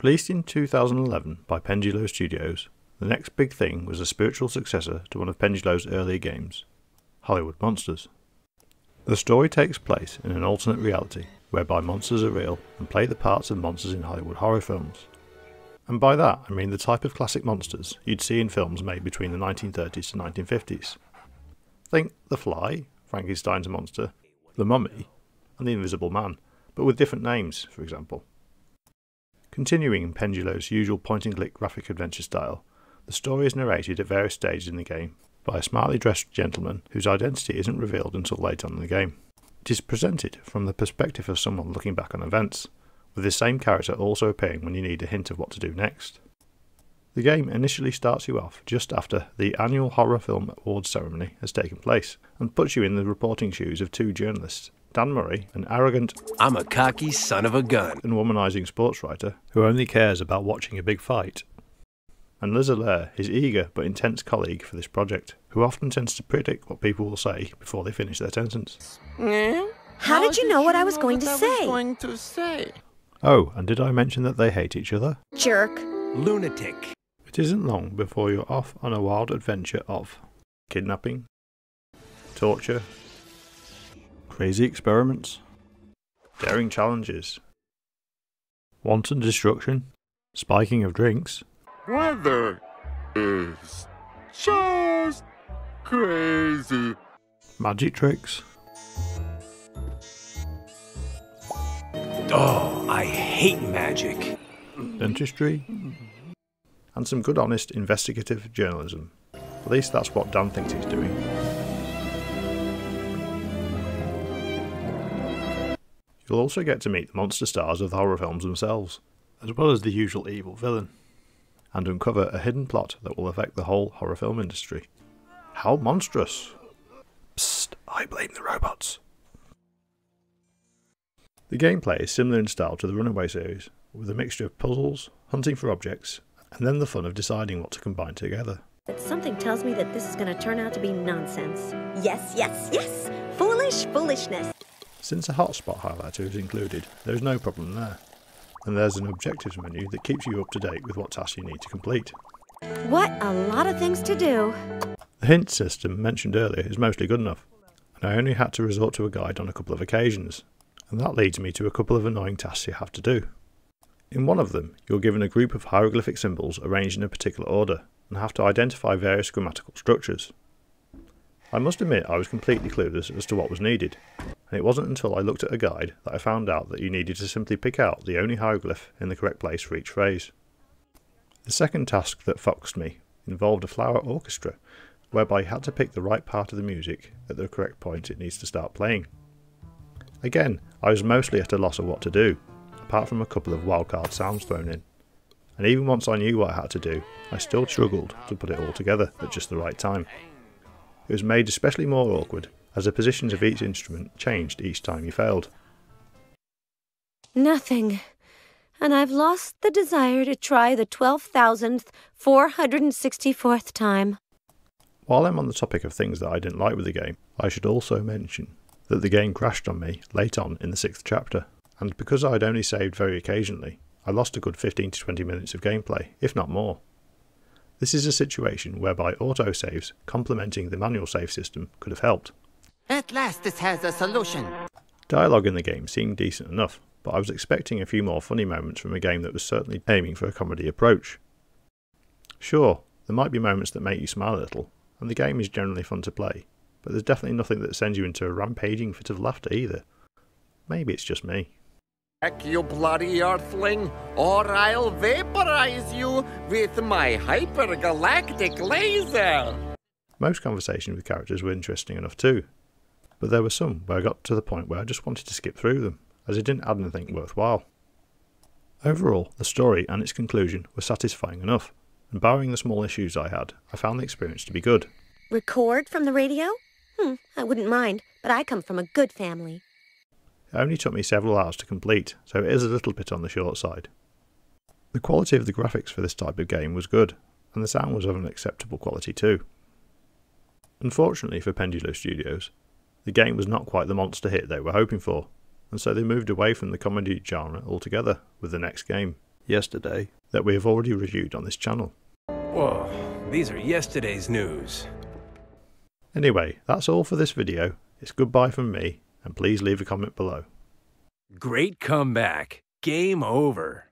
Released in 2011 by Pendulo Studios, the next big thing was a spiritual successor to one of Pendulo's earlier games, Hollywood Monsters. The story takes place in an alternate reality, whereby monsters are real and play the parts of monsters in Hollywood horror films. And by that I mean the type of classic monsters you'd see in films made between the 1930s to 1950s. Think The Fly, Frankenstein's monster, The Mummy, and The Invisible Man, but with different names, for example. Continuing in Pendulo's usual point-and-click graphic adventure style, the story is narrated at various stages in the game by a smartly dressed gentleman whose identity isn't revealed until late on in the game. It is presented from the perspective of someone looking back on events, with this same character also appearing when you need a hint of what to do next. The game initially starts you off just after the annual Horror Film Awards ceremony has taken place, and puts you in the reporting shoes of two journalists, Dan Murray, an arrogant, "I'm a cocky son of a gun," and womanising sports writer who only cares about watching a big fight, and Liz Allaire, his eager but intense colleague for this project, who often tends to predict what people will say before they finish their sentence. How did you know what I was going to say? Oh, and did I mention that they hate each other? Jerk. lunatic. It isn't long before you're off on a wild adventure of kidnapping, torture, crazy experiments, daring challenges, wanton destruction, spiking of drinks. Weather is just crazy. Magic tricks. Oh, I hate magic. Dentistry. And some good honest investigative journalism. At least that's what Dan thinks he's doing. You'll also get to meet the monster stars of the horror films themselves, as well as the usual evil villain, and uncover a hidden plot that will affect the whole horror film industry. How monstrous! Psst, I blame the robots. The gameplay is similar in style to the Runaway series, with a mixture of puzzles, hunting for objects, and then the fun of deciding what to combine together. But something tells me that this is going to turn out to be nonsense. Yes, yes, yes! Foolish foolishness! Since a hotspot highlighter is included, there is no problem there. And there's an objectives menu that keeps you up to date with what tasks you need to complete. What a lot of things to do! The hint system mentioned earlier is mostly good enough, and I only had to resort to a guide on a couple of occasions, and that leads me to a couple of annoying tasks you have to do. In one of them, you're given a group of hieroglyphic symbols arranged in a particular order, and have to identify various grammatical structures. I must admit I was completely clueless as to what was needed, and it wasn't until I looked at a guide that I found out that you needed to simply pick out the only hieroglyph in the correct place for each phrase. The second task that foxed me involved a flower orchestra, whereby you had to pick the right part of the music at the correct point it needs to start playing. Again, I was mostly at a loss of what to do, apart from a couple of wildcard sounds thrown in, and even once I knew what I had to do, I still struggled to put it all together at just the right time. It was made especially more awkward as the positions of each instrument changed each time you failed. Nothing. And I've lost the desire to try the 12,464th time. While I'm on the topic of things that I didn't like with the game, I should also mention that the game crashed on me late on in the 6th chapter, and because I'd only saved very occasionally, I lost a good 15 to 20 minutes of gameplay, if not more. This is a situation whereby autosaves complementing the manual save system could have helped. At last this has a solution. Dialogue in the game seemed decent enough, but I was expecting a few more funny moments from a game that was certainly aiming for a comedy approach. Sure, there might be moments that make you smile a little, and the game is generally fun to play, but there's definitely nothing that sends you into a rampaging fit of laughter either. Maybe it's just me. Heck, you bloody earthling, or I'll vaporize you with my hypergalactic laser! Most conversations with characters were interesting enough too, but there were some where I got to the point where I just wanted to skip through them, as it didn't add anything worthwhile. Overall, the story and its conclusion were satisfying enough, and barring the small issues I had, I found the experience to be good. Record from the radio? I wouldn't mind, but I come from a good family. It only took me several hours to complete, so it is a little bit on the short side. The quality of the graphics for this type of game was good, and the sound was of an acceptable quality too. Unfortunately for Pendulo Studios, the game was not quite the monster hit they were hoping for, and so they moved away from the comedy genre altogether with the next game. yesterday, that we have already reviewed on this channel. Whoa, these are yesterday's news. Anyway, that's all for this video. It's goodbye from me, and please leave a comment below. Great comeback. Game over.